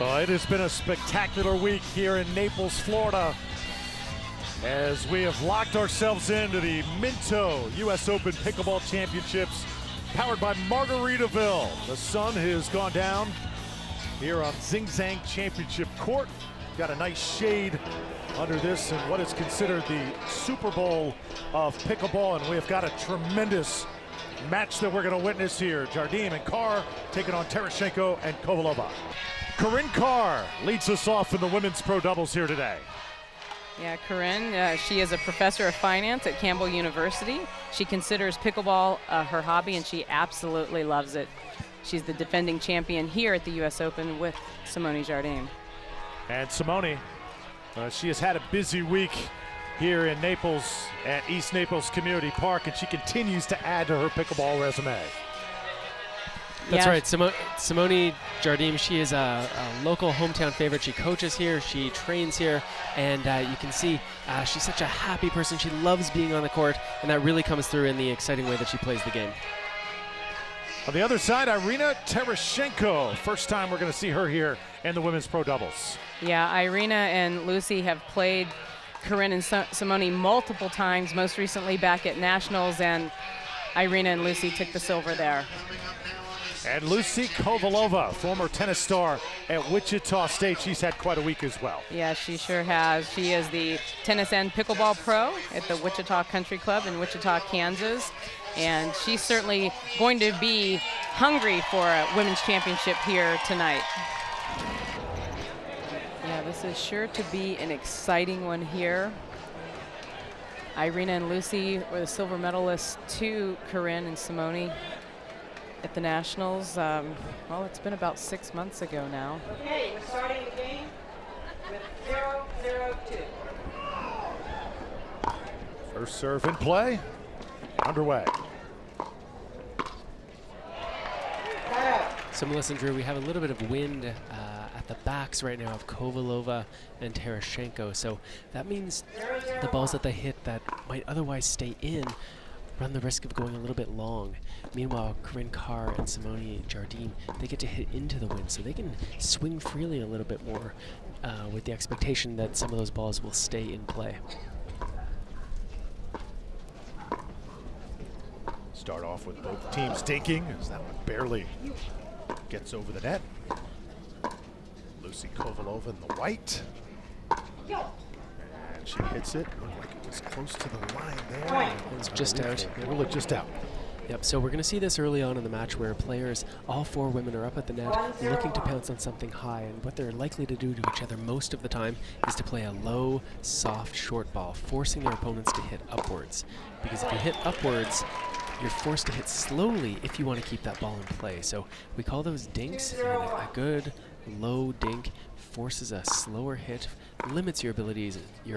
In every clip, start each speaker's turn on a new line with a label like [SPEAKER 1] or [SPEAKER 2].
[SPEAKER 1] Well, it has been a spectacular week here in Naples, Florida, as we have locked ourselves into the Minto U.S. Open Pickleball Championships, powered by Margaritaville. The sun has gone down here on Zing Zang Championship Court. Got a nice shade under this and what is considered the Super Bowl of pickleball, and we have got a tremendous match that we're going to witness here. Jardim and Carr taking on Tereshchenko and Kovalova. Corinne Carr leads us off in the women's pro doubles here today.
[SPEAKER 2] Yeah, Corinne, she is a professor of finance at Campbell University. She considers pickleball her hobby, and she absolutely loves it. She's the defending champion here at the U.S. Open with Simone Jardim.
[SPEAKER 1] And Simone, she has had a busy week here in Naples at East Naples Community Park, and she continues to add to her pickleball resume.
[SPEAKER 3] That's right. Simone Jardim, she is a local hometown favorite. She coaches here, she trains here, and you can see she's such a happy person. She loves being on the court, and that really comes through in the exciting way that she plays the game.
[SPEAKER 1] On the other side, Irina Tereshchenko. First time we're going to see her here in the women's pro doubles.
[SPEAKER 2] Yeah, Irina and Lucy have played Corinne and Simone multiple times, most recently back at Nationals, and Irina and Lucy took the silver there.
[SPEAKER 1] And Lucy Kovalova, former tennis star at Wichita State. She's had quite a week as well.
[SPEAKER 2] Yeah, she sure has. She is the tennis and pickleball pro at the Wichita Country Club in Wichita, Kansas. And she's certainly going to be hungry for a women's championship here tonight. Yeah, this is sure to be an exciting one here. Irina and Lucy were the silver medalists to Corinne and Simone at the Nationals. Well, it's been about 6 months ago now.
[SPEAKER 4] Okay, we're starting the game with 0-0-2.
[SPEAKER 1] First serve in play, underway.
[SPEAKER 3] So Melissa and Drew, we have a little bit of wind at the backs right now of Kovalova and Tereshchenko. So that means the balls that they hit that might otherwise stay in run the risk of going a little bit long. Meanwhile, Corinne Carr and Simone Jardim, they get to hit into the wind, so they can swing freely a little bit more with the expectation that some of those balls will stay in play.
[SPEAKER 1] Start off with both teams dinking as that one barely gets over the net. Lucy Kovalova in the white. And she hits it. Looked like it was close to the line there.
[SPEAKER 3] It was just out.
[SPEAKER 1] Really just out.
[SPEAKER 3] Yep, so we're going to see this early on in the match where players, all four women, are up at the net looking to pounce on something high, and what they're likely to do to each other most of the time is to play a low, soft, short ball, forcing their opponents to hit upwards. Because if you hit upwards, you're forced to hit slowly if you want to keep that ball in play. So we call those dinks, and a good low dink forces a slower hit, limits your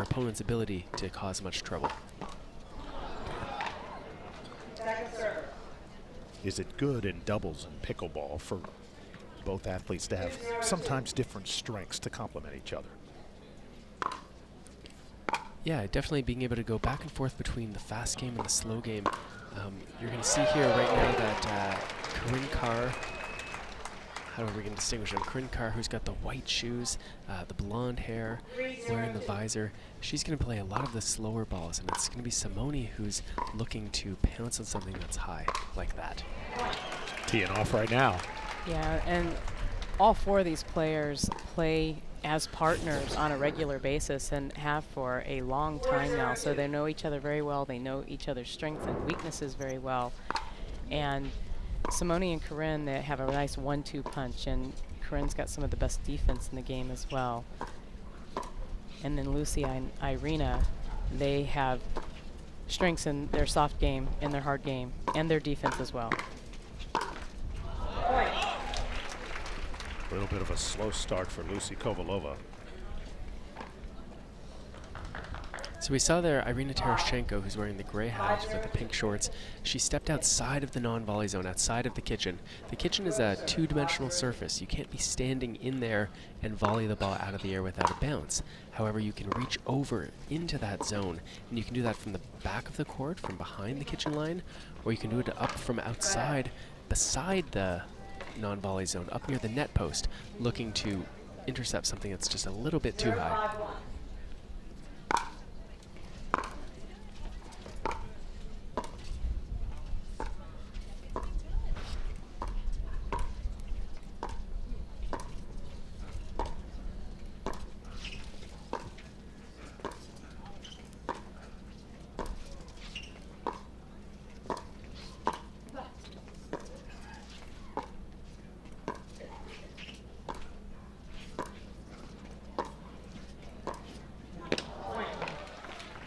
[SPEAKER 3] opponent's ability to cause much trouble.
[SPEAKER 1] Is it good in doubles and pickleball for both athletes to have sometimes different strengths to complement each other?
[SPEAKER 3] Yeah, definitely being able to go back and forth between the fast game and the slow game. You're going to see here right now that Corinne Carr, how are we going to distinguish them? Corinne Carr, who's got the white shoes, the blonde hair, wearing the visor, she's going to play a lot of the slower balls, and it's going to be Simone who's looking to pounce on something that's high, like that.
[SPEAKER 1] Teeing off right now.
[SPEAKER 2] Yeah, and all four of these players play as partners on a regular basis and have for a long time now, so they know each other very well. They know each other's strengths and weaknesses very well. And Simone and Corinne, they have a nice 1-2 punch, and Corinne's got some of the best defense in the game as well. And then Lucy and Irina, they have strengths in their soft game, in their hard game, and their defense as well.
[SPEAKER 1] A little bit of a slow start for Lucy Kovalova.
[SPEAKER 3] So we saw there Irina Tereshchenko, who's wearing the gray hat with the pink shorts. She stepped outside of the non-volley zone, outside of the kitchen. The kitchen is a two-dimensional surface. You can't be standing in there and volley the ball out of the air without a bounce. However, you can reach over into that zone, and you can do that from the back of the court, from behind the kitchen line, or you can do it up from outside, beside the non-volley zone, up near the net post, looking to intercept something that's just a little bit too high.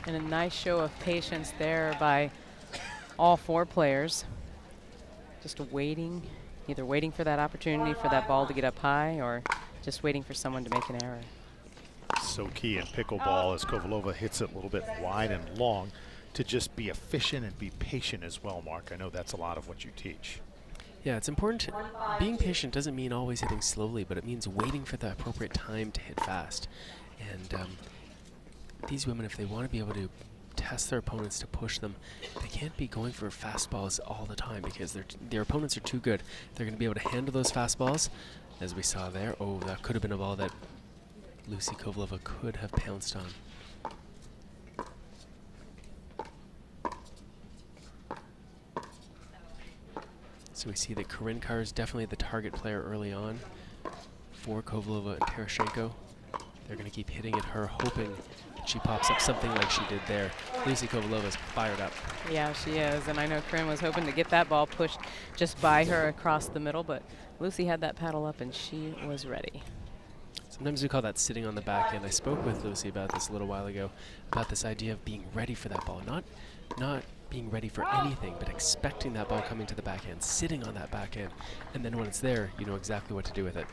[SPEAKER 2] And a nice show of patience there by all 4 players. Just waiting, either waiting for that opportunity for that ball to get up high or just waiting for someone to make an error.
[SPEAKER 1] So key in pickleball as Kovalova hits it a little bit wide and long to just be efficient and be patient as well, Mark. I know that's a lot of what you teach.
[SPEAKER 3] Yeah, it's important. Being patient doesn't mean always hitting slowly, but it means waiting for the appropriate time to hit fast. And these women, if they want to be able to test their opponents to push them, they can't be going for fastballs all the time because their opponents are too good. They're going to be able to handle those fastballs, as we saw there. Oh, that could have been a ball that Lucy Kovalova could have pounced on. So we see that Corinne Carr is definitely the target player early on for Kovalova and Terashenko. They're going to keep hitting at her, hoping that she pops up something like she did there. Lucy Kovalova's fired up.
[SPEAKER 2] Yeah, she is. And I know Corinne was hoping to get that ball pushed just by her across the middle, but Lucy had that paddle up and she was ready.
[SPEAKER 3] Sometimes we call that sitting on the back end. I spoke with Lucy about this a little while ago, about this idea of being ready for that ball. Not being ready for anything, but expecting that ball coming to the backhand, sitting on that backhand, and then when it's there, you know exactly what to do with it.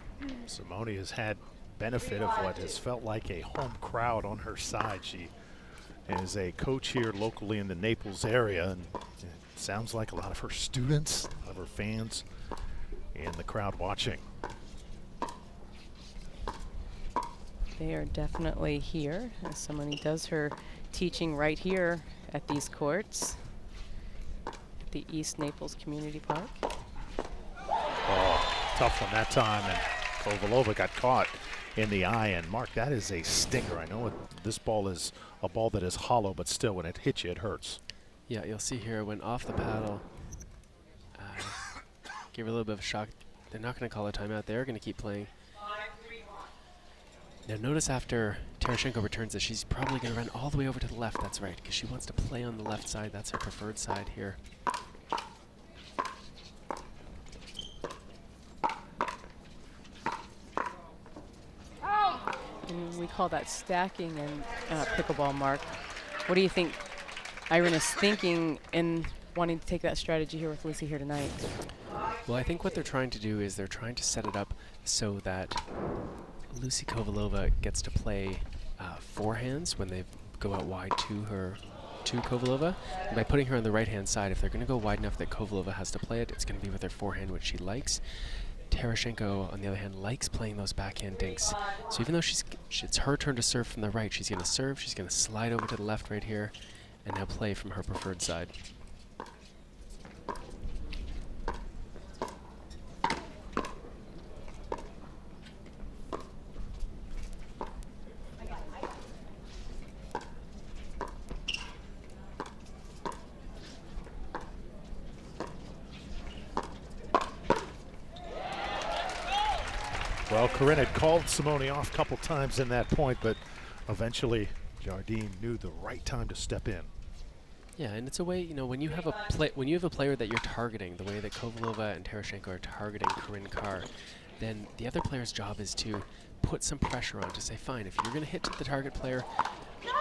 [SPEAKER 1] Simone has had benefit of what has felt like a home crowd on her side. She is a coach here locally in the Naples area, and it sounds like a lot of her students, a lot of her fans, and the crowd watching.
[SPEAKER 2] They are definitely here. As Simone does her teaching right here at these courts at the East Naples Community Park.
[SPEAKER 1] Oh, tough one that time, and Kovalova got caught in the eye. And Mark, that is a stinger. I know this ball is a ball that is hollow, but still, when it hits you, it hurts.
[SPEAKER 3] Yeah, you'll see here, it went off the paddle. Gave her a little bit of a shock. They're not going to call a timeout. They're going to keep playing. Now notice after Terashenko returns that she's probably going to run all the way over to the left. That's right, because she wants to play on the left side. That's her preferred side here.
[SPEAKER 2] And we call that stacking in pickleball, Mark. What do you think Irene is thinking in wanting to take that strategy here with Lucy here tonight?
[SPEAKER 3] Well, I think what they're trying to do is they're trying to set it up so that Lucy Kovalova gets to play forehands when they go out wide to Kovalova. And by putting her on the right-hand side, if they're going to go wide enough that Kovalova has to play it, it's going to be with her forehand, which she likes. Terashenko, on the other hand, likes playing those backhand dinks. So even though it's her turn to serve from the right, she's going to serve, she's going to slide over to the left right here, and now play from her preferred side.
[SPEAKER 1] Well, Corinne had called Simone off a couple times in that point, but eventually Jardine knew the right time to step in.
[SPEAKER 3] Yeah, and it's a way, you know, when you have a player that you're targeting, the way that Kovalova and Terashenko are targeting Corinne Carr, then the other player's job is to put some pressure on to say, fine, if you're going to hit to the target player,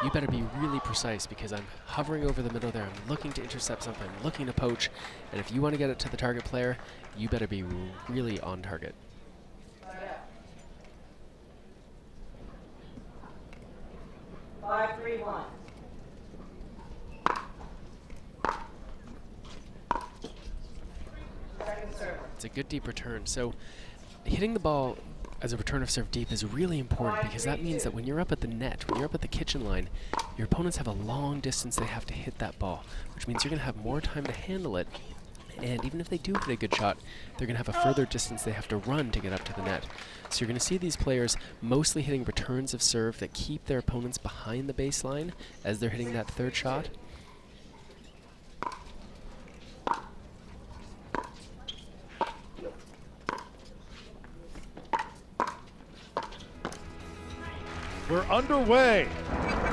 [SPEAKER 3] you better be really precise because I'm hovering over the middle there. I'm looking to intercept something. I'm looking to poach. And if you want to get it to the target player, you better be really on target. It's a good deep return. So hitting the ball as a return of serve deep is really important because that means that when you're up at the net, when you're up at the kitchen line, your opponents have a long distance they have to hit that ball, which means you're going to have more time to handle it And even if they do hit a good shot, they're going to have a further distance they have to run to get up to the net. So you're going to see these players mostly hitting returns of serve that keep their opponents behind the baseline as they're hitting that third shot.
[SPEAKER 1] We're underway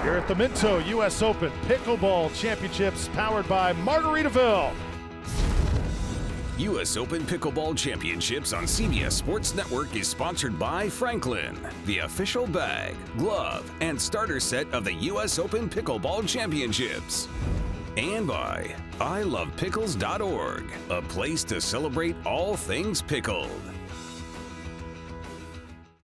[SPEAKER 1] here at the Minto US Open Pickleball Championships, powered by Margaritaville.
[SPEAKER 5] U.S. Open Pickleball Championships on CBS Sports Network is sponsored by Franklin, the official bag, glove, and starter set of the U.S. Open Pickleball Championships. And by ilovepickles.org, a place to celebrate all things pickled.